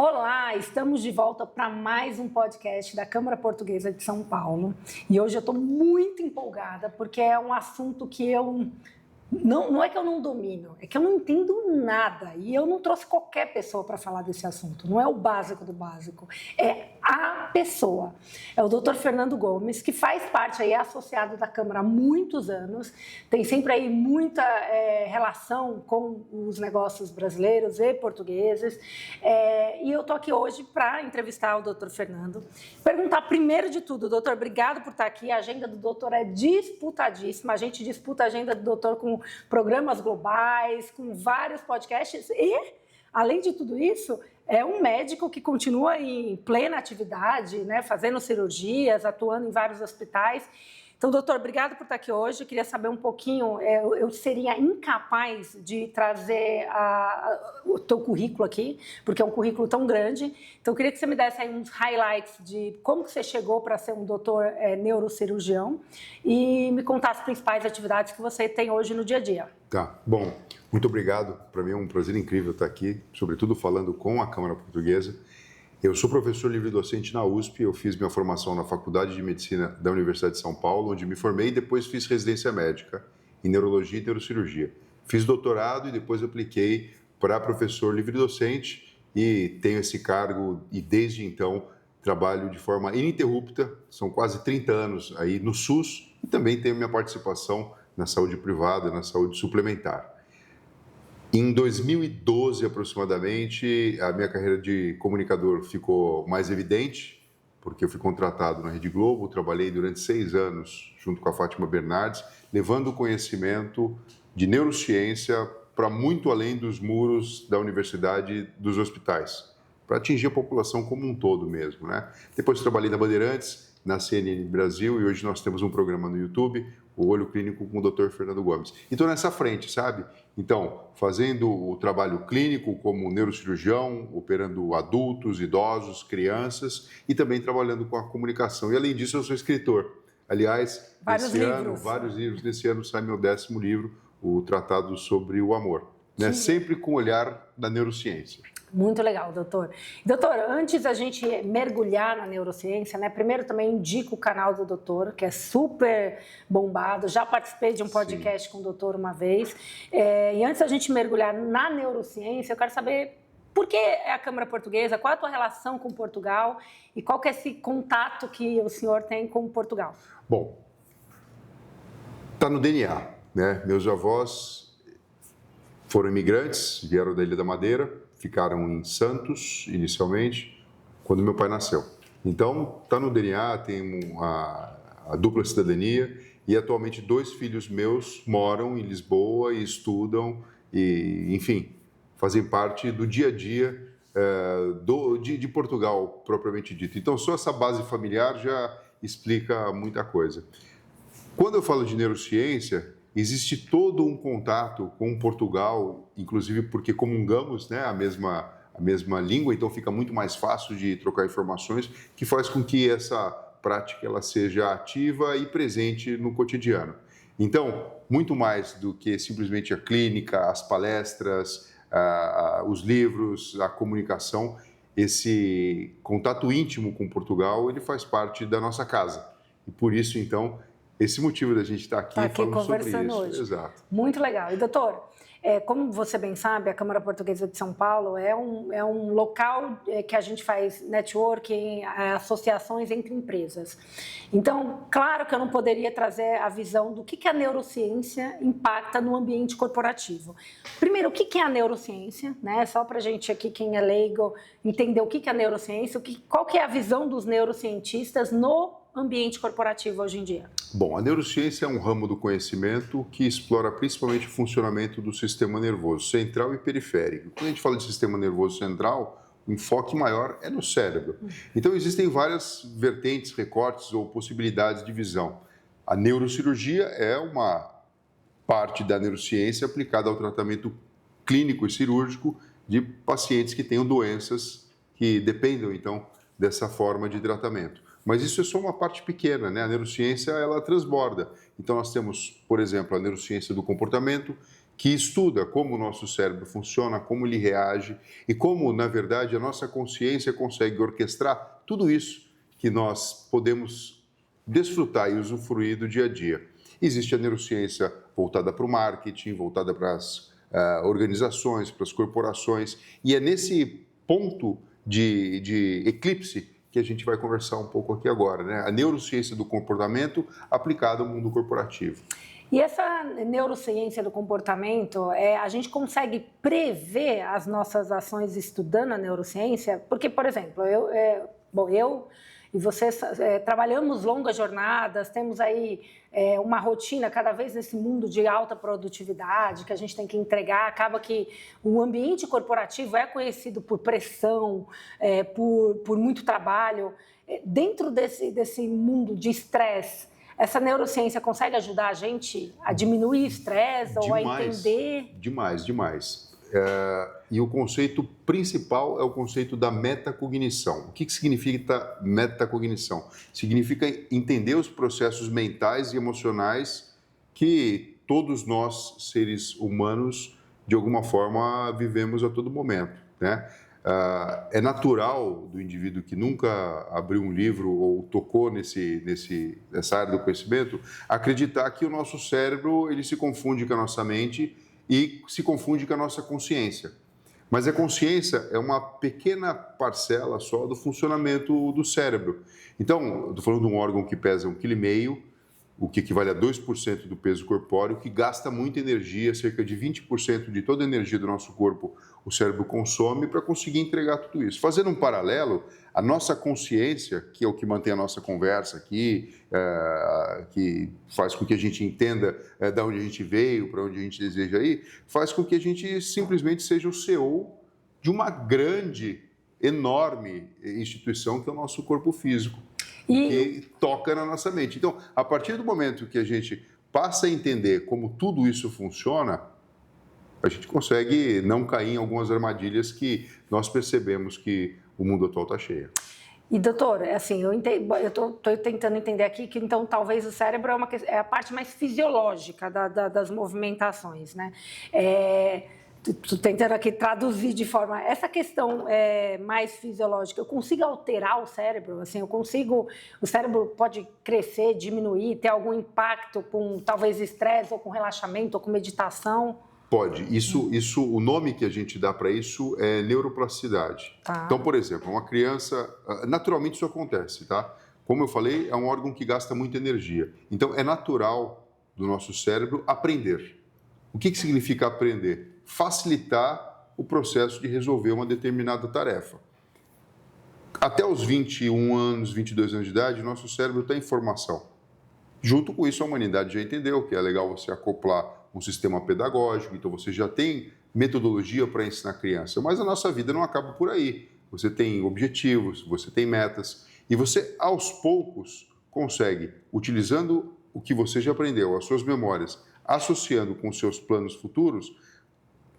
Olá, estamos de volta para mais um podcast da Câmara Portuguesa de São Paulo. E hoje eu estou muito empolgada porque é um assunto que eu não é que eu não domino, é que eu não entendo nada. E eu não trouxe qualquer pessoa para falar desse assunto. Não é o básico do básico, é a pessoa. É o Dr. Fernando Gomes, que faz parte aí, é associado da Câmara há muitos anos, tem sempre aí muita relação com os negócios brasileiros e portugueses. E eu estou aqui hoje para entrevistar o Dr. Fernando. Perguntar primeiro de tudo, doutor, obrigado por estar aqui. A agenda do doutor é disputadíssima. A gente disputa a agenda do doutor com programas globais, com vários podcasts e, além de tudo isso, é um médico que continua em plena atividade, né, fazendo cirurgias, atuando em vários hospitais. Então, doutor, obrigado por estar aqui hoje. Eu queria saber um pouquinho, eu seria incapaz de trazer o teu currículo aqui, porque é um currículo tão grande. Então, eu queria que você me desse aí uns highlights de como que você chegou para ser um doutor neurocirurgião e me contasse as principais atividades que você tem hoje no dia a dia. Tá, bom, muito obrigado. Para mim é um prazer incrível estar aqui, sobretudo falando com a Câmara Portuguesa. Eu sou professor livre-docente na USP, eu fiz minha formação na Faculdade de Medicina da Universidade de São Paulo, onde me formei e depois fiz residência médica em neurologia e neurocirurgia. Fiz doutorado e depois apliquei para professor livre-docente e tenho esse cargo e desde então trabalho de forma ininterrupta, são quase 30 anos aí no SUS e também tenho minha participação na saúde privada, na saúde suplementar. Em 2012, aproximadamente, a minha carreira de comunicador ficou mais evidente, porque eu fui contratado na Rede Globo, trabalhei durante 6 anos junto com a Fátima Bernardes, levando o conhecimento de neurociência para muito além dos muros da universidade e dos hospitais, para atingir a população como um todo mesmo, né? Depois trabalhei na Bandeirantes, na CNN Brasil, e hoje nós temos um programa no YouTube, o Olho Clínico com o Dr. Fernando Gomes. E estou nessa frente, sabe? Então, fazendo o trabalho clínico como neurocirurgião, operando adultos, idosos, crianças e também trabalhando com a comunicação. E além disso, eu sou escritor. Aliás, vários livros. Nesse ano sai meu 10º livro, o Tratado sobre o Amor, né? Sempre com o olhar da neurociência. Muito legal, doutor. Doutor, antes da gente mergulhar na neurociência, né? Primeiro também indico o canal do doutor, que é super bombado. Já participei de um podcast com o doutor uma vez. E antes da gente mergulhar na neurociência, eu quero saber por que é a Câmara Portuguesa, qual é a tua relação com Portugal e qual que é esse contato que o senhor tem com Portugal? Bom, está no DNA, né? Meus avós foram imigrantes, vieram da Ilha da Madeira, ficaram em Santos, inicialmente, quando meu pai nasceu. Então, está no DNA, tem a dupla cidadania e, atualmente, 2 filhos meus moram em Lisboa e estudam e, enfim, fazem parte do dia a dia de Portugal, propriamente dito. Então, só essa base familiar já explica muita coisa. Quando eu falo de neurociência, existe todo um contato com Portugal, inclusive porque comungamos, né, a mesma língua, então fica muito mais fácil de trocar informações, que faz com que essa prática ela seja ativa e presente no cotidiano. Então, muito mais do que simplesmente a clínica, as palestras, os livros, a comunicação, esse contato íntimo com Portugal, ele faz parte da nossa casa. E por isso, então, esse motivo da gente estar aqui falando sobre isso. Hoje. Exato. Muito legal. E, doutor, como você bem sabe, a Câmara Portuguesa de São Paulo é um local que a gente faz networking, associações entre empresas. Então, claro que eu não poderia trazer a visão do que a neurociência impacta no ambiente corporativo. Primeiro, o que é a neurociência? Né? Só para a gente aqui, quem é leigo, entender o que é a neurociência, qual que é a visão dos neurocientistas no ambiente corporativo hoje em dia? Bom, a neurociência é um ramo do conhecimento que explora principalmente o funcionamento do sistema nervoso central e periférico. Quando a gente fala de sistema nervoso central, o enfoque maior é no cérebro. Então, existem várias vertentes, recortes ou possibilidades de visão. A neurocirurgia é uma parte da neurociência aplicada ao tratamento clínico e cirúrgico de pacientes que tenham doenças que dependam, então, dessa forma de tratamento. Mas isso é só uma parte pequena, né? A neurociência, ela transborda. Então, nós temos, por exemplo, a neurociência do comportamento, que estuda como o nosso cérebro funciona, como ele reage e como, na verdade, a nossa consciência consegue orquestrar tudo isso que nós podemos desfrutar e usufruir do dia a dia. Existe a neurociência voltada para o marketing, voltada para as organizações, para as corporações, e é nesse ponto de eclipse que a gente vai conversar um pouco aqui agora, né? A neurociência do comportamento aplicada ao mundo corporativo. E essa neurociência do comportamento, a gente consegue prever as nossas ações estudando a neurociência? Porque, por exemplo, eu e você trabalhamos longas jornadas, temos aí uma rotina cada vez nesse mundo de alta produtividade que a gente tem que entregar. Acaba que o ambiente corporativo é conhecido por pressão, por muito trabalho. Dentro desse mundo de estresse, essa neurociência consegue ajudar a gente a diminuir estresse ou a entender? Demais. E o conceito principal é o conceito da metacognição. O que significa metacognição? Significa entender os processos mentais e emocionais que todos nós, seres humanos, de alguma forma vivemos a todo momento, né? É natural do indivíduo que nunca abriu um livro ou tocou nessa área do conhecimento acreditar que o nosso cérebro ele se confunde com a nossa mente e se confunde com a nossa consciência. Mas a consciência é uma pequena parcela só do funcionamento do cérebro. Então, estou falando de um órgão que pesa 1,5 kg, o que equivale a 2% do peso corpóreo, que gasta muita energia, cerca de 20% de toda a energia do nosso corpo o cérebro consome para conseguir entregar tudo isso. Fazendo um paralelo, a nossa consciência, que é o que mantém a nossa conversa aqui, que faz com que a gente entenda de onde a gente veio, para onde a gente deseja ir, faz com que a gente simplesmente seja o CEO de uma grande, enorme instituição que é o nosso corpo físico. Que toca na nossa mente. Então, a partir do momento que a gente passa a entender como tudo isso funciona, a gente consegue não cair em algumas armadilhas que nós percebemos que o mundo atual está cheio. E, doutor, assim, eu estou tentando entender aqui que, então, talvez o cérebro é a parte mais fisiológica das movimentações, né? Estou tentando aqui traduzir de forma... Essa questão mais fisiológica, eu consigo alterar o cérebro? Assim, o cérebro pode crescer, diminuir, ter algum impacto com, talvez, estresse, ou com relaxamento, ou com meditação? Pode. O nome que a gente dá para isso é neuroplasticidade. Tá. Então, por exemplo, uma criança... Naturalmente isso acontece, tá? Como eu falei, é um órgão que gasta muita energia. Então, é natural do nosso cérebro aprender. O que significa aprender? Facilitar o processo de resolver uma determinada tarefa. Até os 21 anos, 22 anos de idade, nosso cérebro está em formação. Junto com isso, a humanidade já entendeu que é legal você acoplar um sistema pedagógico, então você já tem metodologia para ensinar a criança. Mas a nossa vida não acaba por aí. Você tem objetivos, você tem metas, e você, aos poucos, consegue, utilizando o que você já aprendeu, as suas memórias, associando com os seus planos futuros,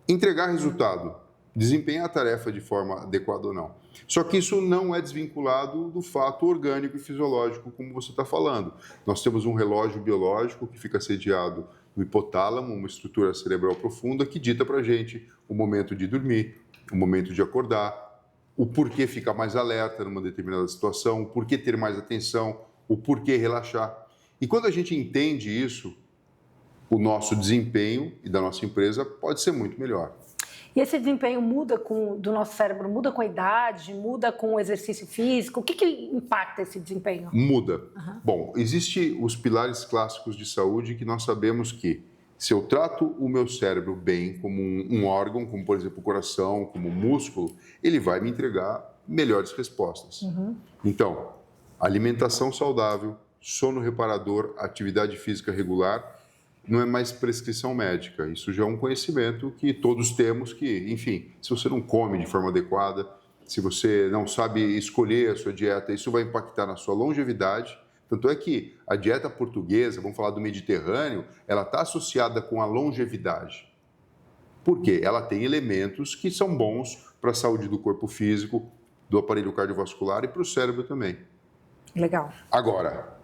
entregar resultado, desempenhar a tarefa de forma adequada ou não. Só que isso não é desvinculado do fato orgânico e fisiológico, como você está falando. Nós temos um relógio biológico que fica sediado no hipotálamo, uma estrutura cerebral profunda, que dita para a gente o momento de dormir, o momento de acordar, o porquê ficar mais alerta numa determinada situação, o porquê ter mais atenção, o porquê relaxar. E quando a gente entende isso, o nosso desempenho e da nossa empresa pode ser muito melhor. E esse desempenho do nosso cérebro muda com a idade, muda com o exercício físico? O que impacta esse desempenho? Muda. Uhum. Bom, existem os pilares clássicos de saúde que nós sabemos que se eu trato o meu cérebro bem como um órgão, como por exemplo o coração, como o músculo, ele vai me entregar melhores respostas. Uhum. Então, alimentação saudável, sono reparador, atividade física regular, não é mais prescrição médica. Isso já é um conhecimento que todos temos que, enfim, se você não come de forma adequada, se você não sabe escolher a sua dieta, isso vai impactar na sua longevidade. Tanto é que a dieta portuguesa, vamos falar do Mediterrâneo, ela está associada com a longevidade. Por quê? Ela tem elementos que são bons para a saúde do corpo físico, do aparelho cardiovascular e para o cérebro também. Legal. Agora,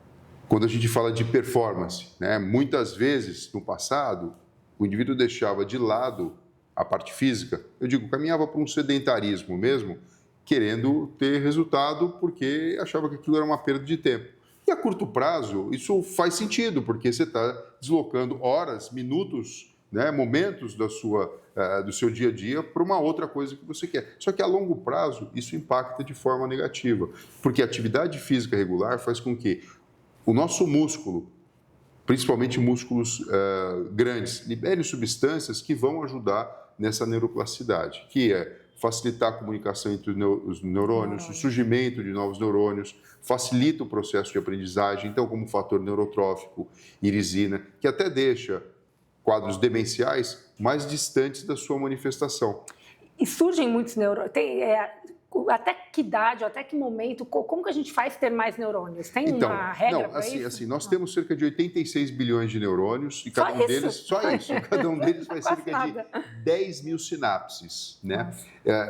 quando a gente fala de performance, né, muitas vezes no passado, o indivíduo deixava de lado a parte física, eu digo, caminhava para um sedentarismo mesmo, querendo ter resultado porque achava que aquilo era uma perda de tempo. E a curto prazo, isso faz sentido, porque você está deslocando horas, minutos, né, momentos do seu dia a dia para uma outra coisa que você quer. Só que a longo prazo, isso impacta de forma negativa, porque a atividade física regular faz com que o nosso músculo, principalmente músculos grandes, liberem substâncias que vão ajudar nessa neuroplasticidade, que é facilitar a comunicação entre os neurônios, o surgimento de novos neurônios, facilita o processo de aprendizagem, então como fator neurotrófico, irisina, que até deixa quadros demenciais mais distantes da sua manifestação. E surgem muitos neurônios. Até que idade, até que momento, como que a gente faz ter mais neurônios? Tem uma regra para isso? Assim, nós temos cerca de 86 bilhões de neurônios e cada um deles faz cerca de 10 mil sinapses, né?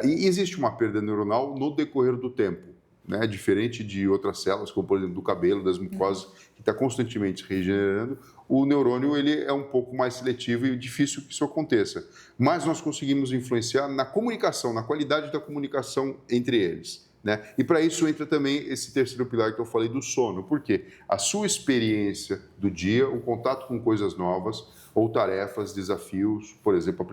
E existe uma perda neuronal no decorrer do tempo, né? Diferente de outras células, como por exemplo do cabelo, das mucosas, que está constantemente se regenerando. O neurônio ele é um pouco mais seletivo e difícil que isso aconteça. Mas nós conseguimos influenciar na comunicação, na qualidade da comunicação entre eles, né? E para isso entra também esse terceiro pilar que eu falei do sono. Por quê? A sua experiência do dia, o contato com coisas novas ou tarefas, desafios, por exemplo,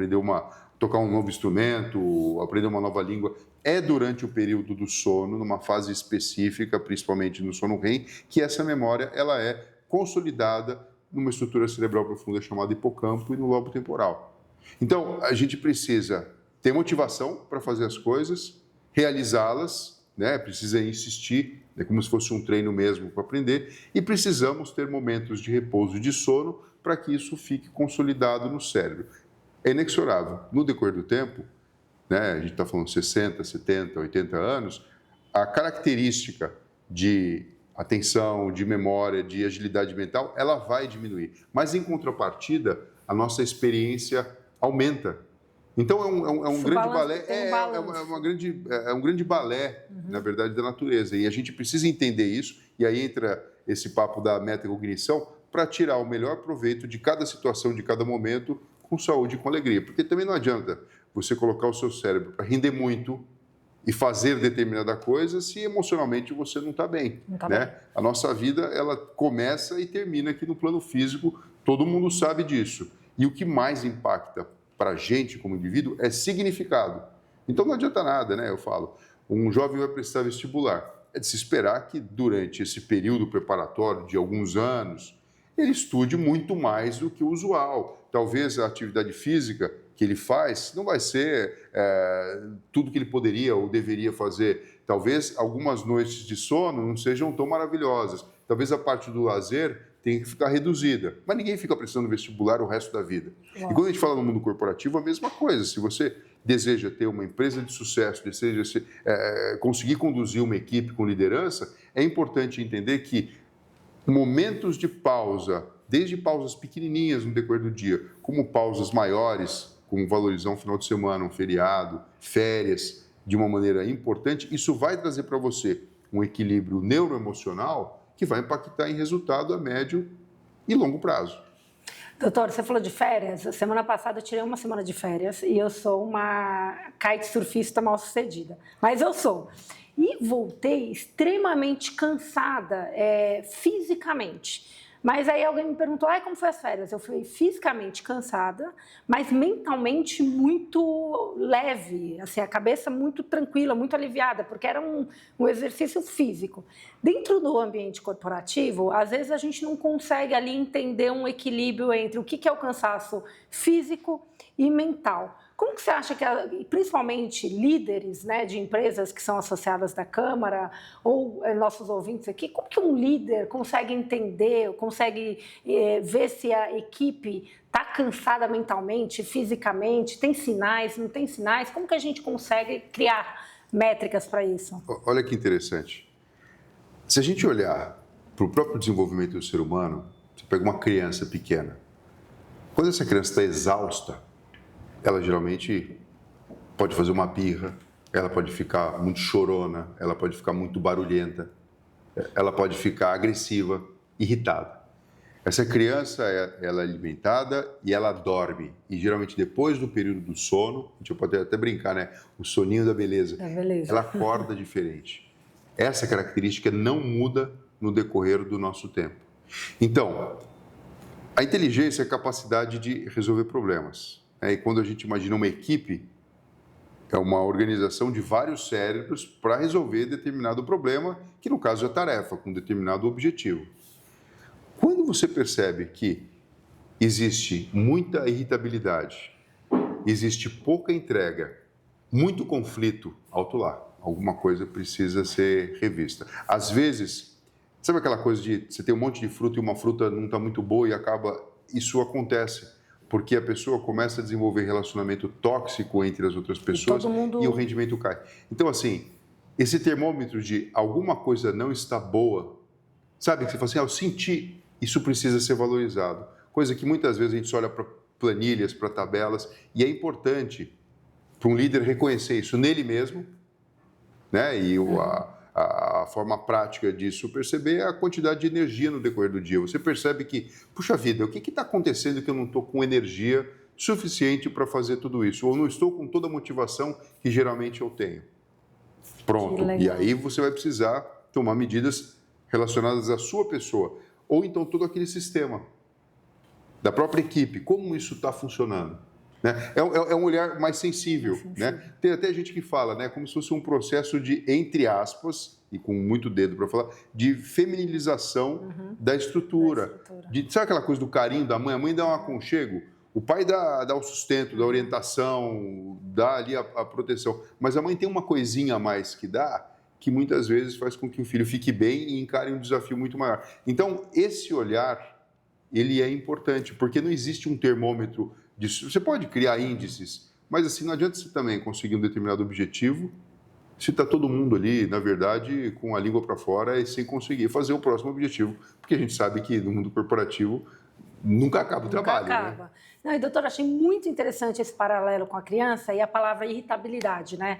tocar um novo instrumento, aprender uma nova língua, é durante o período do sono, numa fase específica, principalmente no sono REM, que essa memória ela é consolidada numa estrutura cerebral profunda chamada hipocampo e no lobo temporal. Então, a gente precisa ter motivação para fazer as coisas, realizá-las, né? Precisa insistir, é como se fosse um treino mesmo para aprender, e precisamos ter momentos de repouso e de sono para que isso fique consolidado no cérebro. É inexorável. No decorrer do tempo, né? A gente está falando 60, 70, 80 anos, a característica de atenção, de memória, de agilidade mental, ela vai diminuir. Mas, em contrapartida, a nossa experiência aumenta. Então, é um grande balé, é um grande balé, na verdade, da natureza. E a gente precisa entender isso, e aí entra esse papo da metacognição, para tirar o melhor proveito de cada situação, de cada momento, com saúde e com alegria. Porque também não adianta você colocar o seu cérebro para render muito e fazer determinada coisa se emocionalmente você não está bem, né? A nossa vida, ela começa e termina aqui no plano físico, todo mundo sabe disso. E o que mais impacta para a gente como indivíduo é significado. Então não adianta nada, né? Eu falo, um jovem vai prestar vestibular. É de se esperar que durante esse período preparatório de alguns anos, ele estude muito mais do que o usual. Talvez a atividade física que ele faz não vai ser tudo que ele poderia ou deveria fazer. Talvez algumas noites de sono não sejam tão maravilhosas. Talvez a parte do lazer tenha que ficar reduzida. Mas ninguém fica prestando vestibular o resto da vida. Uau. E quando a gente fala no mundo corporativo, a mesma coisa. Se você deseja ter uma empresa de sucesso, deseja conseguir conduzir uma equipe com liderança, é importante entender que momentos de pausa, desde pausas pequenininhas no decorrer do dia, como pausas maiores, como valorizar um final de semana, um feriado, férias, de uma maneira importante, isso vai trazer para você um equilíbrio neuroemocional que vai impactar em resultado a médio e longo prazo. Doutor, você falou de férias. Semana passada eu tirei uma semana de férias e eu sou uma kitesurfista mal-sucedida. Mas eu sou. E voltei extremamente cansada fisicamente. Mas aí alguém me perguntou, como foi as férias? Eu fui fisicamente cansada, mas mentalmente muito leve, assim, a cabeça muito tranquila, muito aliviada, porque era um exercício físico. Dentro do ambiente corporativo, às vezes a gente não consegue ali entender um equilíbrio entre o que é o cansaço físico e mental. Como que você acha que, principalmente líderes, né, de empresas que são associadas da Câmara, ou nossos ouvintes aqui, como que um líder consegue entender, consegue ver se a equipe está cansada mentalmente, fisicamente, tem sinais, não tem sinais? Como que a gente consegue criar métricas para isso? Olha que interessante. Se a gente olhar para o próprio desenvolvimento do ser humano, você pega uma criança pequena. Quando essa criança está exausta, ela geralmente pode fazer uma birra, ela pode ficar muito chorona, ela pode ficar muito barulhenta, ela pode ficar agressiva, irritada. Essa criança, ela é alimentada e ela dorme. E geralmente depois do período do sono, a gente pode até brincar, né? O soninho da beleza. Beleza. Ela acorda diferente. Essa característica não muda no decorrer do nosso tempo. Então, a inteligência é a capacidade de resolver problemas. E quando a gente imagina uma equipe, é uma organização de vários cérebros para resolver determinado problema, que no caso é a tarefa, com determinado objetivo. Quando você percebe que existe muita irritabilidade, existe pouca entrega, muito conflito, alto lá, alguma coisa precisa ser revista. Às vezes, sabe aquela coisa de você tem um monte de fruta e uma fruta não está muito boa e acaba... Isso acontece porque a pessoa começa a desenvolver relacionamento tóxico entre as outras pessoas e o rendimento cai. Então, assim, esse termômetro de alguma coisa não está boa, sabe? Que você fala assim, eu senti... Isso precisa ser valorizado. Coisa que muitas vezes a gente só olha para planilhas, para tabelas, e é importante para um líder reconhecer isso nele mesmo, né? E a forma prática disso perceber é a quantidade de energia no decorrer do dia. Você percebe que, puxa vida, o que está acontecendo que eu não estou com energia suficiente para fazer tudo isso? Ou não estou com toda a motivação que geralmente eu tenho? Pronto. E aí você vai precisar tomar medidas relacionadas à sua pessoa. Ou então todo aquele sistema da própria equipe, como isso está funcionando. Né? É um olhar mais sensível. Né? Tem até gente que fala, né, como se fosse um processo de, entre aspas, e com muito dedo para falar, de feminilização da estrutura. Sabe aquela coisa do carinho da mãe? A mãe dá um aconchego, o pai dá o sustento, dá a orientação, dá ali a proteção. Mas a mãe tem uma coisinha a mais que dá, que muitas vezes faz com que o filho fique bem e encare um desafio muito maior. Então, esse olhar, ele é importante, porque não existe um termômetro disso. Você pode criar índices, mas assim, não adianta você também conseguir um determinado objetivo se está todo mundo ali, na verdade, com a língua para fora e sem conseguir fazer o próximo objetivo, porque a gente sabe que no mundo corporativo nunca acaba o trabalho. Acaba. Né? Não, e doutora, achei muito interessante esse paralelo com a criança e a palavra irritabilidade, né?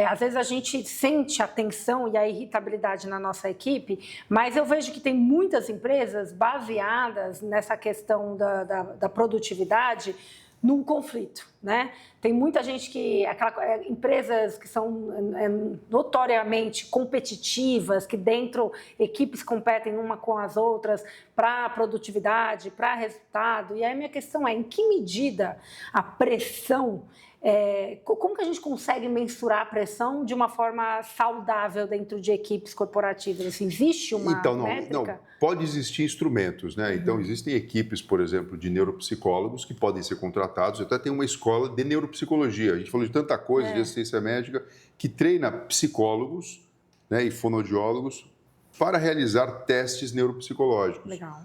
Às vezes a gente sente a tensão e a irritabilidade na nossa equipe, mas eu vejo que tem muitas empresas baseadas nessa questão da produtividade num conflito, né? Tem muita gente empresas que são notoriamente competitivas, que dentro equipes competem uma com as outras para produtividade, para resultado. E aí a minha questão é, em que medida a pressão, como que a gente consegue mensurar a pressão de uma forma saudável dentro de equipes corporativas? Assim, existe uma métrica? Não, pode existir instrumentos, né? Então, existem equipes, por exemplo, de neuropsicólogos que podem ser contratados. Até tem uma escola de neuropsicologia. A gente falou de tanta coisa, de assistência médica, que treina psicólogos, né, e fonoaudiólogos para realizar testes neuropsicológicos. Legal.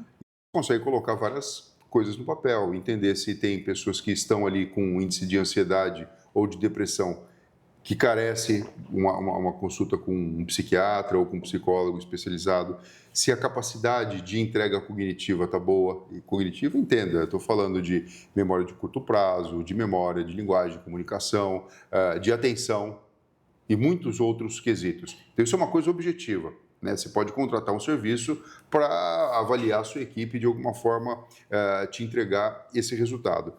Consegue colocar várias coisas no papel, entender se tem pessoas que estão ali com um índice de ansiedade ou de depressão que carece uma consulta com um psiquiatra ou com um psicólogo especializado, se a capacidade de entrega cognitiva está boa. E cognitiva, entenda, eu estou falando de memória de curto prazo, de memória, de linguagem, de comunicação, de atenção e muitos outros quesitos. Então, isso é uma coisa objetiva. Né? Você pode contratar um serviço para avaliar a sua equipe e, de alguma forma, te entregar esse resultado.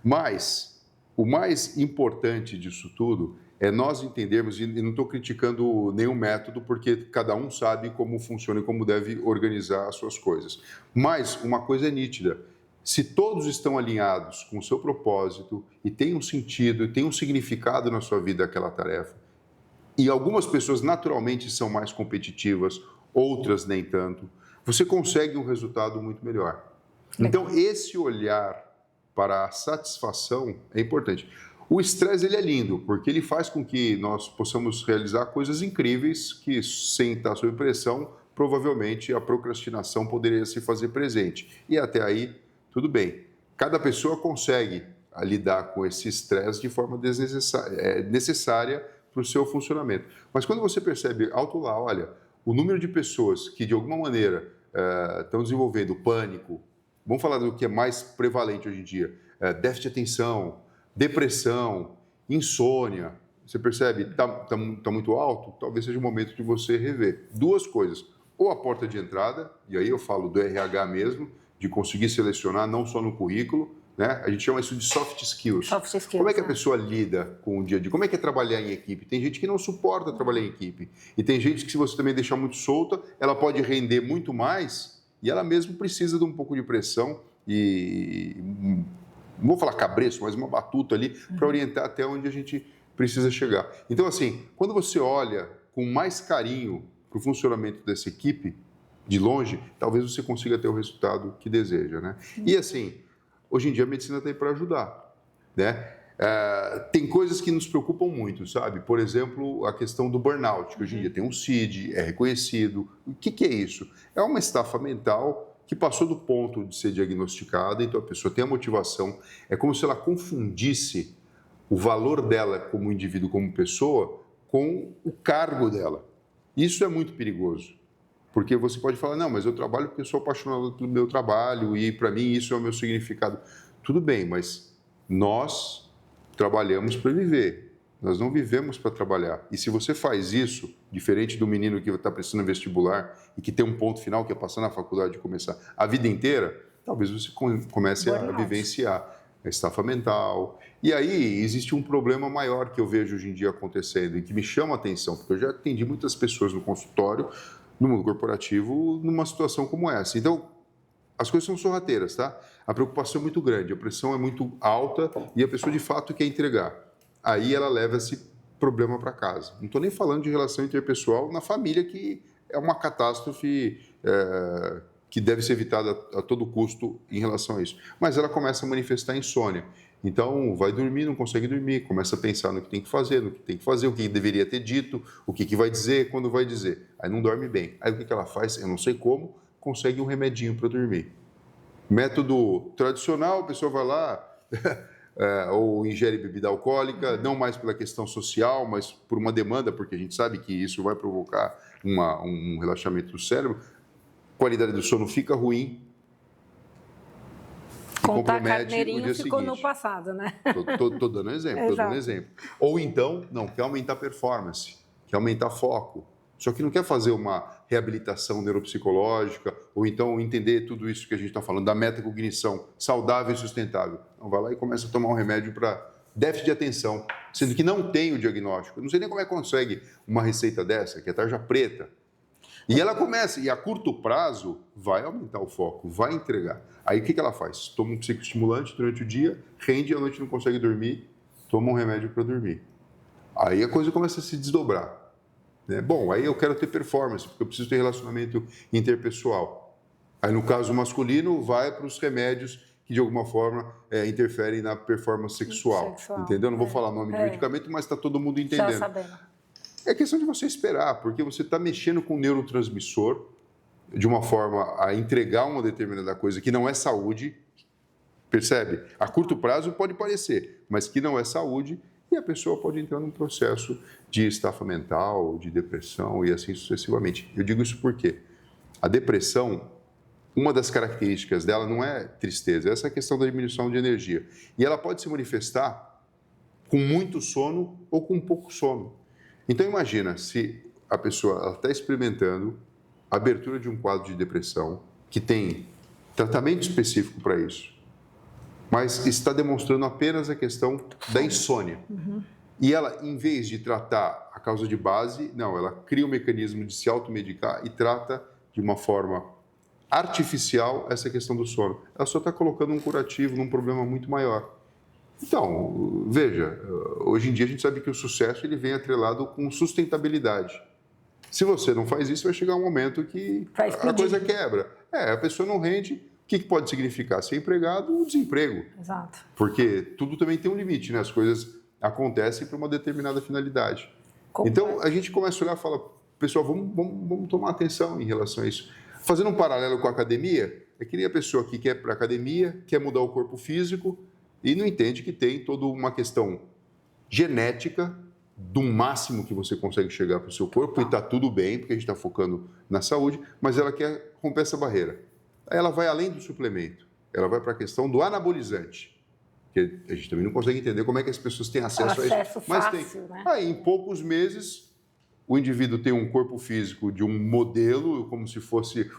Mas o mais importante disso tudo é nós entendermos, e não estou criticando nenhum método, porque cada um sabe como funciona e como deve organizar as suas coisas. Mas uma coisa é nítida: se todos estão alinhados com o seu propósito e tem um sentido e tem um significado na sua vida aquela tarefa, e algumas pessoas naturalmente são mais competitivas, outras nem tanto, você consegue um resultado muito melhor. Então, esse olhar para a satisfação é importante. O estresse, ele é lindo, porque ele faz com que nós possamos realizar coisas incríveis que, sem estar sob pressão, provavelmente a procrastinação poderia se fazer presente. E até aí, tudo bem. Cada pessoa consegue lidar com esse estresse de forma necessária para o seu funcionamento. Mas quando você percebe alto lá, olha, o número de pessoas que de alguma maneira estão desenvolvendo pânico, vamos falar do que é mais prevalente hoje em dia, déficit de atenção, depressão, insônia, você percebe, está muito alto, talvez seja o momento de você rever. Duas coisas: ou a porta de entrada, e aí eu falo do RH mesmo, de conseguir selecionar, não só no currículo, né? A gente chama isso de soft skills. Soft skills. Como é que a pessoa lida com o dia a dia? Como é que é trabalhar em equipe? Tem gente que não suporta trabalhar em equipe. E tem gente que, se você também deixar muito solta, ela pode render muito mais e ela mesmo precisa de um pouco de pressão e, não vou falar cabreço, mas uma batuta ali para orientar até onde a gente precisa chegar. Então, assim, quando você olha com mais carinho para o funcionamento dessa equipe, de longe, talvez você consiga ter o resultado que deseja, né? E, assim, hoje em dia a medicina está aí para ajudar, né? Tem coisas que nos preocupam muito, sabe? Por exemplo, a questão do burnout, que hoje em dia tem um CID, é reconhecido. O que é isso? É uma estafa mental que passou do ponto de ser diagnosticada, então a pessoa tem a motivação, é como se ela confundisse o valor dela como indivíduo, como pessoa, com o cargo dela. Isso é muito perigoso. Porque você pode falar, não, mas eu trabalho porque eu sou apaixonado pelo meu trabalho e, para mim, isso é o meu significado. Tudo bem, mas nós trabalhamos para viver. Nós não vivemos para trabalhar. E se você faz isso, diferente do menino que está prestando vestibular e que tem um ponto final, que é passar na faculdade e começar a vida inteira, talvez você comece a vivenciar a estafa mental. E aí existe um problema maior que eu vejo hoje em dia acontecendo e que me chama a atenção, porque eu já atendi muitas pessoas no consultório, no mundo corporativo, numa situação como essa. Então, as coisas são sorrateiras, tá? A preocupação é muito grande, a pressão é muito alta e a pessoa, de fato, quer entregar. Aí ela leva esse problema para casa. Não estou nem falando de relação interpessoal na família, que é uma catástrofe que deve ser evitada a todo custo em relação a isso. Mas ela começa a manifestar insônia. Então, vai dormir, não consegue dormir, começa a pensar no que tem que fazer, o que deveria ter dito, o que vai dizer, quando vai dizer. Aí não dorme bem. Aí o que ela faz? Eu não sei como, consegue um remedinho para dormir. Método tradicional, a pessoa vai lá ou ingere bebida alcoólica, não mais pela questão social, mas por uma demanda, porque a gente sabe que isso vai provocar um relaxamento do cérebro. A qualidade do sono fica ruim. Contar carneirinho ficou no passado, né? Estou dando exemplo, Ou então, não, quer aumentar a performance, quer aumentar foco, só que não quer fazer uma reabilitação neuropsicológica, ou então entender tudo isso que a gente está falando, da metacognição saudável e sustentável. Então, vai lá e começa a tomar um remédio para déficit de atenção, sendo que não tem o diagnóstico. Eu não sei nem como é que consegue uma receita dessa, que é tarja preta. E ela começa, e a curto prazo vai aumentar o foco, vai entregar. Aí o que ela faz? Toma um psicoestimulante durante o dia, rende, à noite não consegue dormir, toma um remédio para dormir. Aí a coisa começa a se desdobrar. Né? Bom, aí eu quero ter performance, porque eu preciso ter relacionamento interpessoal. Aí no caso masculino, vai para os remédios que de alguma forma interferem na performance sexual. Entendeu? Não vou falar nome de medicamento, mas está todo mundo entendendo. Já sabendo. É questão de você esperar, porque você está mexendo com o neurotransmissor de uma forma a entregar uma determinada coisa que não é saúde, percebe? A curto prazo pode parecer, mas que não é saúde, e a pessoa pode entrar num processo de estafa mental, de depressão e assim sucessivamente. Eu digo isso porque a depressão, uma das características dela não é tristeza, essa é a questão da diminuição de energia. E ela pode se manifestar com muito sono ou com pouco sono. Então, imagina se a pessoa está experimentando a abertura de um quadro de depressão, que tem tratamento específico para isso, mas está demonstrando apenas a questão da insônia. E ela, em vez de tratar a causa de base, não, ela cria um mecanismo de se automedicar e trata de uma forma artificial essa questão do sono. Ela só está colocando um curativo num problema muito maior. Então, veja, hoje em dia a gente sabe que o sucesso ele vem atrelado com sustentabilidade. Se você não faz isso, vai chegar um momento que a coisa quebra. A pessoa não rende. O que pode significar? Ser empregado ou desemprego. Exato. Porque tudo também tem um limite, né? As coisas acontecem para uma determinada finalidade. Então, a gente começa a olhar e fala, pessoal, vamos tomar atenção em relação a isso. Fazendo um paralelo com a academia, é que nem a pessoa que quer ir para a academia, quer mudar o corpo físico, e não entende que tem toda uma questão genética do máximo que você consegue chegar para o seu corpo, e está tudo bem, porque a gente está focando na saúde, mas ela quer romper essa barreira. Aí ela vai além do suplemento, ela vai para a questão do anabolizante, que a gente também não consegue entender como é que as pessoas têm acesso a isso. Mas fácil, tem. Né? Aí, em poucos meses, o indivíduo tem um corpo físico de um modelo, como se fosse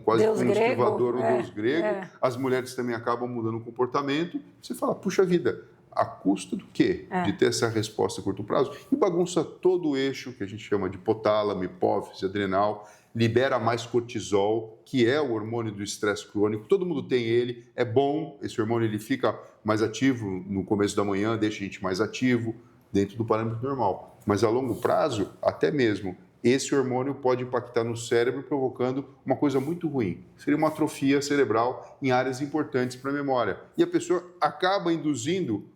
quase Deus um grego, estivador, Deus grego. As mulheres também acabam mudando o comportamento. Você fala, puxa vida, a custa do quê? De ter essa resposta a curto prazo. E bagunça todo o eixo, que a gente chama de hipotálamo, hipófise, adrenal, libera mais cortisol, que é o hormônio do estresse crônico. Todo mundo tem ele, é bom, esse hormônio ele fica mais ativo no começo da manhã, deixa a gente mais ativo, dentro do parâmetro normal. Mas a longo prazo, até mesmo, esse hormônio pode impactar no cérebro, provocando uma coisa muito ruim. Seria uma atrofia cerebral em áreas importantes para a memória. E a pessoa acaba induzindo,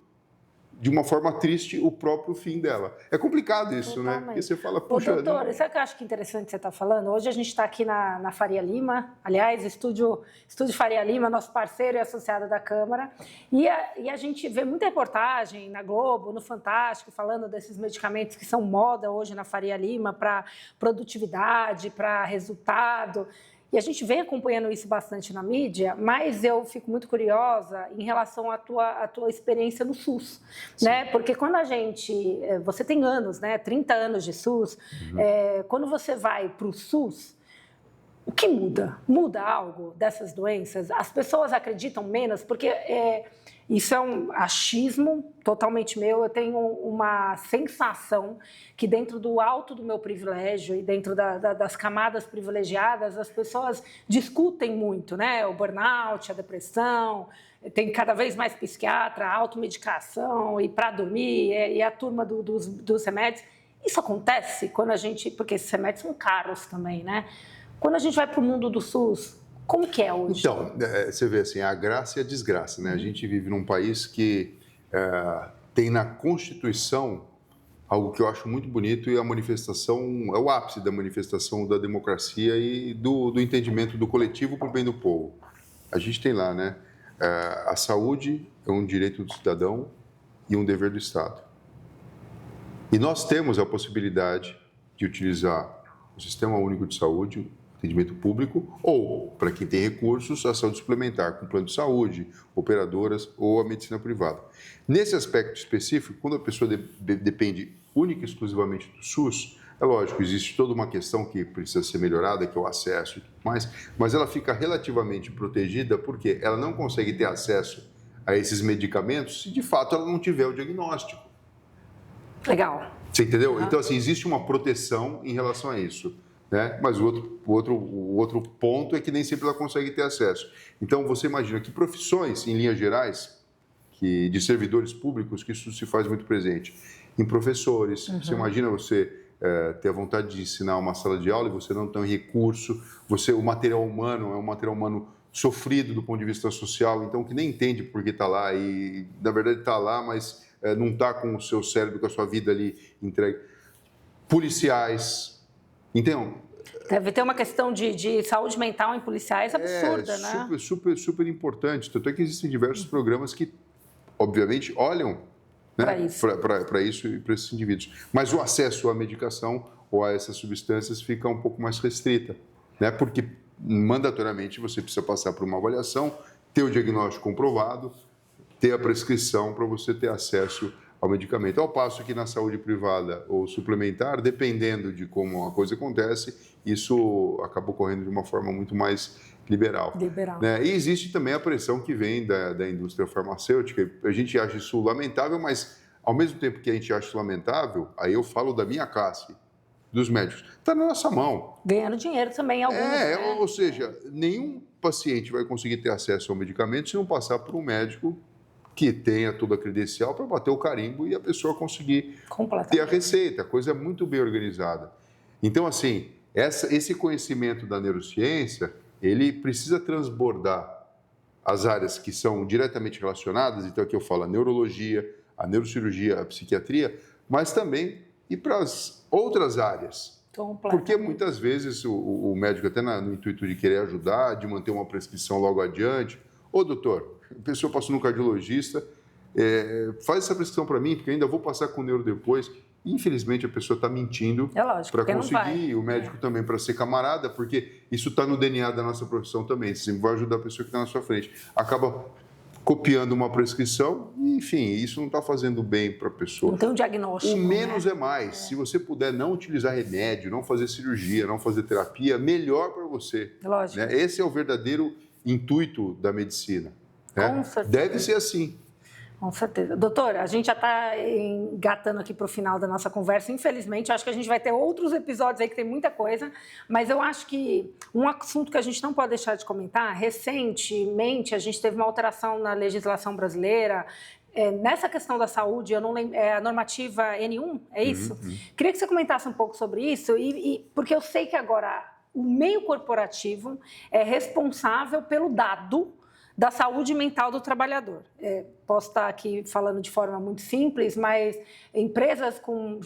de uma forma triste, o próprio fim dela. É complicado isso, Totalmente. né? Porque você fala, puxa... Doutor, sabe o que eu acho que interessante que você está falando? Hoje a gente está aqui na Faria Lima, aliás, estúdio Faria Lima, nosso parceiro e associado da Câmara, e a gente vê muita reportagem na Globo, no Fantástico, falando desses medicamentos que são moda hoje na Faria Lima para produtividade, para resultado. E a gente vem acompanhando isso bastante na mídia, mas eu fico muito curiosa em relação à tua experiência no SUS, né? Porque quando você tem anos, né? 30 anos de SUS, quando você vai para o SUS, o que muda? Muda algo dessas doenças? As pessoas acreditam menos? Porque isso é um achismo totalmente meu. Eu tenho uma sensação que dentro do alto do meu privilégio e dentro das camadas privilegiadas, as pessoas discutem muito, né? O burnout, a depressão, tem cada vez mais psiquiatra, automedicação e para dormir, e a turma dos remédios. Isso acontece quando porque esses remédios são caros também, né? Quando a gente vai para o mundo do SUS, como que é hoje? Então, você vê assim, a graça e a desgraça, né? A gente vive num país que tem na Constituição algo que eu acho muito bonito e a manifestação, é o ápice da manifestação da democracia e do entendimento do coletivo para o bem do povo. A gente tem lá, né? A saúde é um direito do cidadão e um dever do Estado. E nós temos a possibilidade de utilizar o Sistema Único de Saúde, atendimento público, ou, para quem tem recursos, a saúde suplementar, com plano de saúde, operadoras ou a medicina privada. Nesse aspecto específico, quando a pessoa depende única e exclusivamente do SUS, é lógico, existe toda uma questão que precisa ser melhorada, que é o acesso e tudo mais, mas ela fica relativamente protegida porque ela não consegue ter acesso a esses medicamentos se, de fato, ela não tiver o diagnóstico. Legal. Você entendeu? Então, assim, existe uma proteção em relação a isso. Né? Mas o outro ponto é que nem sempre ela consegue ter acesso. Então, você imagina que profissões, em linhas gerais, de servidores públicos, que isso se faz muito presente. Em professores, você imagina você ter a vontade de ensinar uma sala de aula e você não tem recurso, o material humano é um material humano sofrido do ponto de vista social, então que nem entende por que está lá e, na verdade, está lá, mas não está com o seu cérebro, com a sua vida ali entregue. Policiais... Então, deve ter uma questão de saúde mental em policiais absurda, né? Super importante. Tanto é que existem diversos programas que, obviamente, olham, né, para isso e para esses indivíduos. Mas o acesso à medicação ou a essas substâncias fica um pouco mais restrita, né? Porque, mandatoriamente, você precisa passar por uma avaliação, ter o diagnóstico comprovado, ter a prescrição para você ter acesso ao medicamento. Ao passo que na saúde privada ou suplementar, dependendo de como a coisa acontece, isso acaba ocorrendo de uma forma muito mais liberal. Né? E existe também a pressão que vem da indústria farmacêutica. A gente acha isso lamentável, mas ao mesmo tempo que a gente acha isso lamentável, aí eu falo da minha classe, dos médicos, está na nossa mão. Ganhando dinheiro também, alguns. Né? Ou seja, nenhum paciente vai conseguir ter acesso ao medicamento se não passar por um médico que tenha toda a credencial para bater o carimbo e a pessoa conseguir ter a receita. A coisa é muito bem organizada. Então, assim, esse conhecimento da neurociência, ele precisa transbordar as áreas que são diretamente relacionadas, então aqui eu falo a neurologia, a neurocirurgia, a psiquiatria, mas também ir para as outras áreas. Porque muitas vezes o médico, até no intuito de querer ajudar, de manter uma prescrição logo adiante, ô doutor, a pessoa passou no cardiologista, faz essa prescrição para mim, porque ainda vou passar com o neuro depois. Infelizmente, a pessoa está mentindo para conseguir, o médico também para ser camarada, porque isso está no DNA da nossa profissão também. Você sempre vai ajudar a pessoa que está na sua frente. Acaba copiando uma prescrição, e, enfim, isso não está fazendo bem para a pessoa. Não tem um diagnóstico. O menos é mais. Se você puder não utilizar remédio, não fazer cirurgia, não fazer terapia, melhor para você. Lógico. Né? Esse é o verdadeiro intuito da medicina. Né? Com certeza. Deve ser assim. Com certeza. Doutora, a gente já está engatando aqui para o final da nossa conversa. Infelizmente, eu acho que a gente vai ter outros episódios aí que tem muita coisa, mas eu acho que um assunto que a gente não pode deixar de comentar, recentemente a gente teve uma alteração na legislação brasileira, nessa questão da saúde, eu não lembro, a normativa N1, é isso? Queria que você comentasse um pouco sobre isso, porque eu sei que agora o meio corporativo é responsável pelo dado da saúde mental do trabalhador. Posso estar aqui falando de forma muito simples, mas empresas com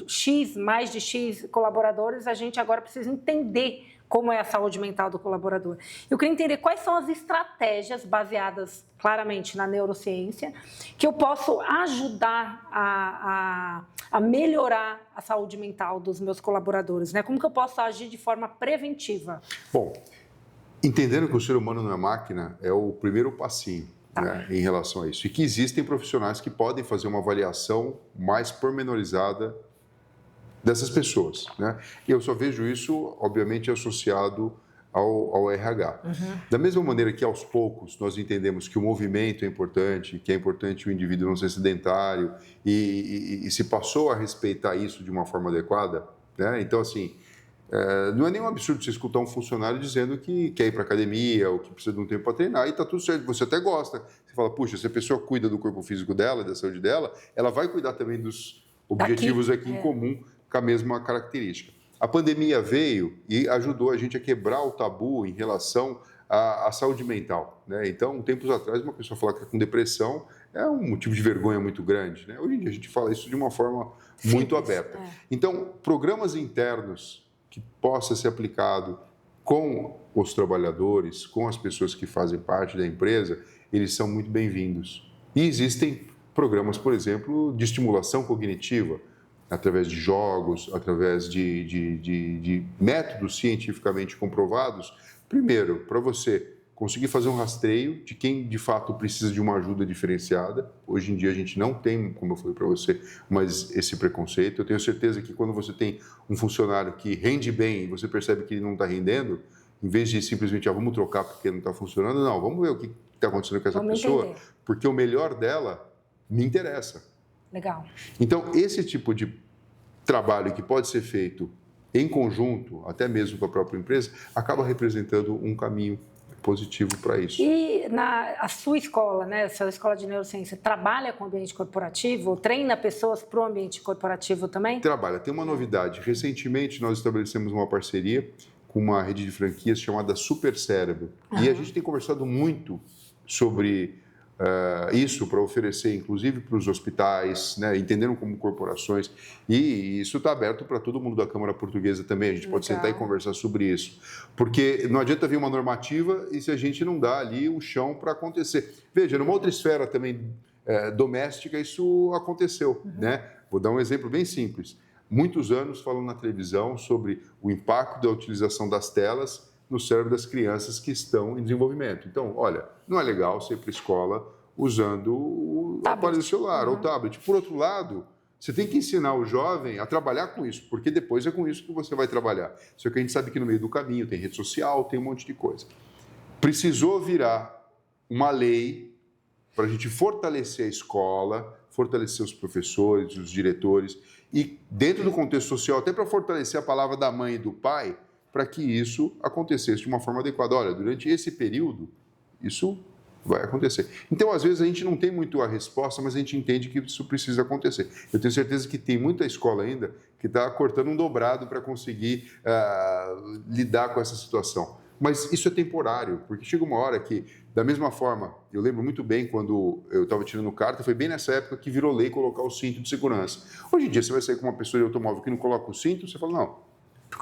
mais de X colaboradores, a gente agora precisa entender como é a saúde mental do colaborador. Eu queria entender quais são as estratégias baseadas claramente na neurociência que eu posso ajudar a melhorar a saúde mental dos meus colaboradores, né? Como que eu posso agir de forma preventiva? Bom, entendendo que o ser humano não é máquina é o primeiro passinho, né, em relação a isso. E que existem profissionais que podem fazer uma avaliação mais pormenorizada dessas pessoas. Né? E eu só vejo isso, obviamente, associado ao RH. Da mesma maneira que, aos poucos, nós entendemos que o movimento é importante, que é importante o indivíduo não ser sedentário, e se passou a respeitar isso de uma forma adequada. Né? Então, assim, não é nenhum absurdo você escutar um funcionário dizendo que quer ir para academia ou que precisa de um tempo para treinar e está tudo certo. Você até gosta. Você fala, puxa, se a pessoa cuida do corpo físico dela, da saúde dela, ela vai cuidar também dos objetivos aqui em comum com a mesma característica. A pandemia veio e ajudou a gente a quebrar o tabu em relação à saúde mental. Né? Então, tempos atrás, uma pessoa falar que está com depressão é um motivo de vergonha muito grande. Né? Hoje em dia, a gente fala isso de uma forma muito aberta. Então, programas internos que possa ser aplicado com os trabalhadores, com as pessoas que fazem parte da empresa, eles são muito bem-vindos. E existem programas, por exemplo, de estimulação cognitiva, através de jogos, através de métodos cientificamente comprovados. Primeiro, para você conseguir fazer um rastreio de quem, de fato, precisa de uma ajuda diferenciada. Hoje em dia, a gente não tem, como eu falei para você, mas esse preconceito. Eu tenho certeza que quando você tem um funcionário que rende bem e você percebe que ele não está rendendo, em vez de simplesmente, vamos trocar porque não está funcionando, não, vamos ver o que está acontecendo com essa pessoa, porque o melhor dela me interessa. Legal. Então, esse tipo de trabalho que pode ser feito em conjunto, até mesmo com a própria empresa, acaba representando um caminho positivo para isso. E a sua escola, né, a sua escola de neurociência, trabalha com ambiente corporativo? Treina pessoas para o ambiente corporativo também? Trabalha. Tem uma novidade. Recentemente, nós estabelecemos uma parceria com uma rede de franquias chamada Super Cérebro. E a gente tem conversado muito sobre isso para oferecer, inclusive, para os hospitais, né, entendendo como corporações. E isso está aberto para todo mundo da Câmara Portuguesa também. A gente pode sentar e conversar sobre isso. Porque não adianta vir uma normativa e se a gente não dá ali o chão para acontecer. Veja, numa outra esfera também doméstica, isso aconteceu. Né? Vou dar um exemplo bem simples. Muitos anos falando na televisão sobre o impacto da utilização das telas no cérebro das crianças que estão em desenvolvimento. Então, olha, não é legal você ir para a escola usando o aparelho celular ou tablet. Por outro lado, você tem que ensinar o jovem a trabalhar com isso, porque depois é com isso que você vai trabalhar. Só que a gente sabe que no meio do caminho tem rede social, tem um monte de coisa. Precisou virar uma lei para a gente fortalecer a escola, fortalecer os professores, os diretores, e dentro do contexto social, até para fortalecer a palavra da mãe e do pai, para que isso acontecesse de uma forma adequada. Olha, durante esse período, isso vai acontecer. Então, às vezes, a gente não tem muito a resposta, mas a gente entende que isso precisa acontecer. Eu tenho certeza que tem muita escola ainda que está cortando um dobrado para conseguir lidar com essa situação. Mas isso é temporário, porque chega uma hora que, da mesma forma, eu lembro muito bem quando eu estava tirando carta, foi bem nessa época que virou lei colocar o cinto de segurança. Hoje em dia, você vai sair com uma pessoa de automóvel que não coloca o cinto, você fala, não,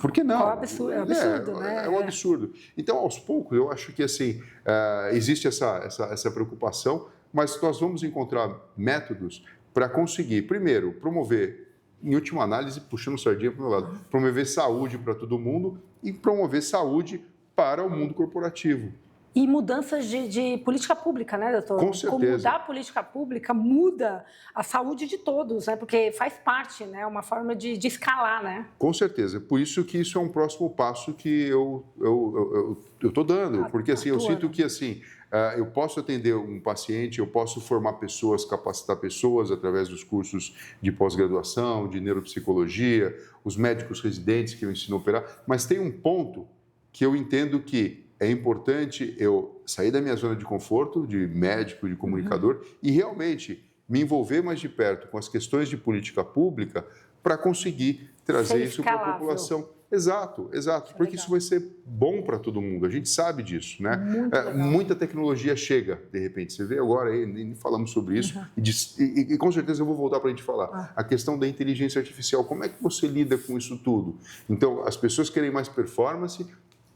por que não? É um absurdo, né? É um absurdo. Então, aos poucos, eu acho que assim, existe essa preocupação, mas nós vamos encontrar métodos para conseguir, primeiro, promover, em última análise, puxando sardinha para o meu lado, promover saúde para todo mundo e promover saúde para o mundo corporativo. E mudanças de política pública, né, doutor? Com certeza. Como mudar a política pública muda a saúde de todos, né? Porque faz parte, né? Uma forma de escalar, né? Com certeza. Por isso que isso é um próximo passo que eu estou dando. Porque assim, eu sinto que assim, eu posso atender um paciente, eu posso formar pessoas, capacitar pessoas através dos cursos de pós-graduação, de neuropsicologia, os médicos residentes que eu ensino a operar, mas tem um ponto que eu entendo que é importante eu sair da minha zona de conforto, de médico, de comunicador, e realmente me envolver mais de perto com as questões de política pública para conseguir trazer isso para a população. Exato, exato, porque isso vai ser bom para todo mundo, a gente sabe disso, né? Muita tecnologia chega, de repente, você vê agora, aí, nem falamos sobre isso, e com certeza eu vou voltar para a gente falar, a questão da inteligência artificial, como é que você lida com isso tudo? Então, as pessoas querem mais performance.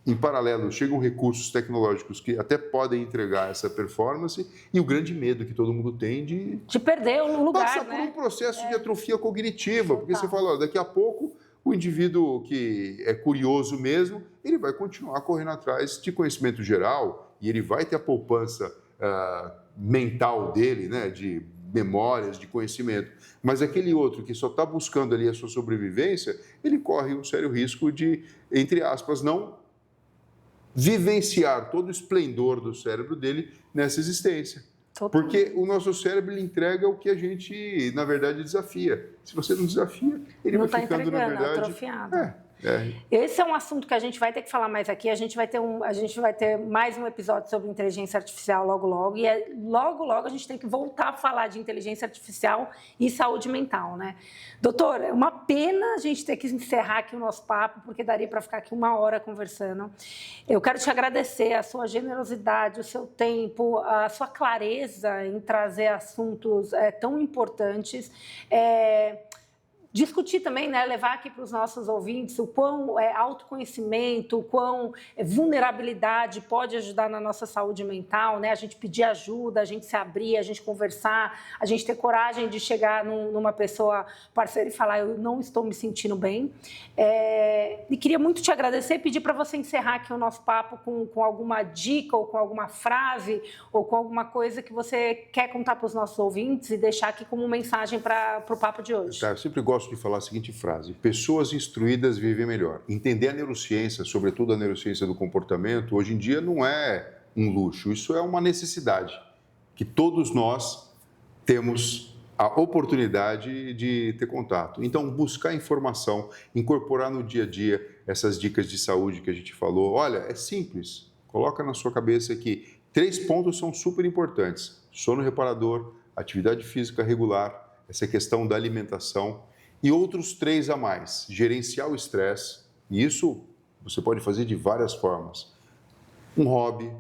Em paralelo, chegam recursos tecnológicos que até podem entregar essa performance e o grande medo que todo mundo tem de perder o lugar, passar por um processo de atrofia cognitiva, porque você fala, daqui a pouco o indivíduo que é curioso mesmo, ele vai continuar correndo atrás de conhecimento geral e ele vai ter a poupança mental dele, né, de memórias, de conhecimento. Mas aquele outro que só está buscando ali a sua sobrevivência, ele corre um sério risco de, entre aspas, não vivenciar todo o esplendor do cérebro dele nessa existência. Porque o nosso cérebro ele entrega o que a gente, na verdade, desafia. Se você não desafia, ele não vai ficando, na verdade... atrofiado. Esse é um assunto que a gente vai ter que falar mais aqui. A gente vai ter mais um episódio sobre inteligência artificial logo, logo. E logo a gente tem que voltar a falar de inteligência artificial e saúde mental, né? Doutor, é uma pena a gente ter que encerrar aqui o nosso papo, porque daria para ficar aqui 1 hora conversando. Eu quero te agradecer a sua generosidade, o seu tempo, a sua clareza em trazer assuntos tão importantes. Discutir também, né, levar aqui para os nossos ouvintes o quão autoconhecimento, o quão vulnerabilidade pode ajudar na nossa saúde mental, né? A gente pedir ajuda, a gente se abrir, a gente conversar, a gente ter coragem de chegar numa pessoa parceira e falar, eu não estou me sentindo bem. E queria muito te agradecer e pedir para você encerrar aqui o nosso papo com alguma dica ou com alguma frase ou com alguma coisa que você quer contar para os nossos ouvintes e deixar aqui como mensagem para o papo de hoje. Eu sempre gosto de falar a seguinte frase: pessoas instruídas vivem melhor. Entender a neurociência, sobretudo a neurociência do comportamento, hoje em dia não é um luxo, isso é uma necessidade, que todos nós temos a oportunidade de ter contato. Então, buscar informação, incorporar no dia a dia essas dicas de saúde que a gente falou. Olha, é simples, coloca na sua cabeça que 3 pontos são super importantes: sono reparador, atividade física regular, essa questão da alimentação, e outros 3 a mais: gerenciar o estresse, e isso você pode fazer de várias formas. Um hobby,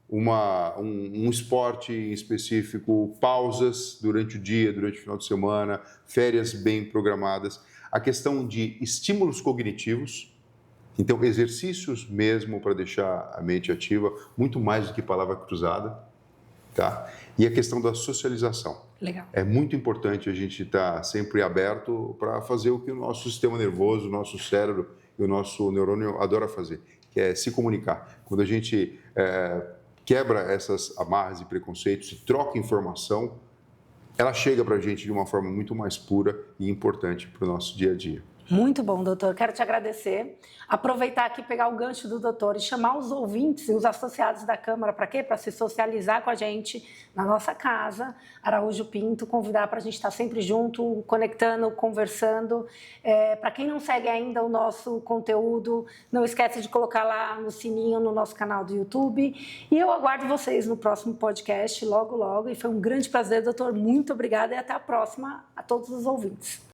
um esporte em específico, pausas durante o dia, durante o final de semana, férias bem programadas. A questão de estímulos cognitivos, então exercícios mesmo para deixar a mente ativa, muito mais do que palavra cruzada, tá? E a questão da socialização. Legal. É muito importante a gente estar sempre aberto para fazer o que o nosso sistema nervoso, o nosso cérebro e o nosso neurônio adora fazer, que é se comunicar. Quando a gente quebra essas amarras e preconceitos e troca informação, ela chega para a gente de uma forma muito mais pura e importante para o nosso dia a dia. Muito bom, doutor. Quero te agradecer. Aproveitar aqui, pegar o gancho do doutor e chamar os ouvintes e os associados da Câmara para quê? Para se socializar com a gente na nossa casa, Araújo Pinto, convidar para a gente estar sempre junto, conectando, conversando. Para quem não segue ainda o nosso conteúdo, não esquece de colocar lá no sininho no nosso canal do YouTube. E eu aguardo vocês no próximo podcast, logo, logo. E foi um grande prazer, doutor. Muito obrigada e até a próxima a todos os ouvintes.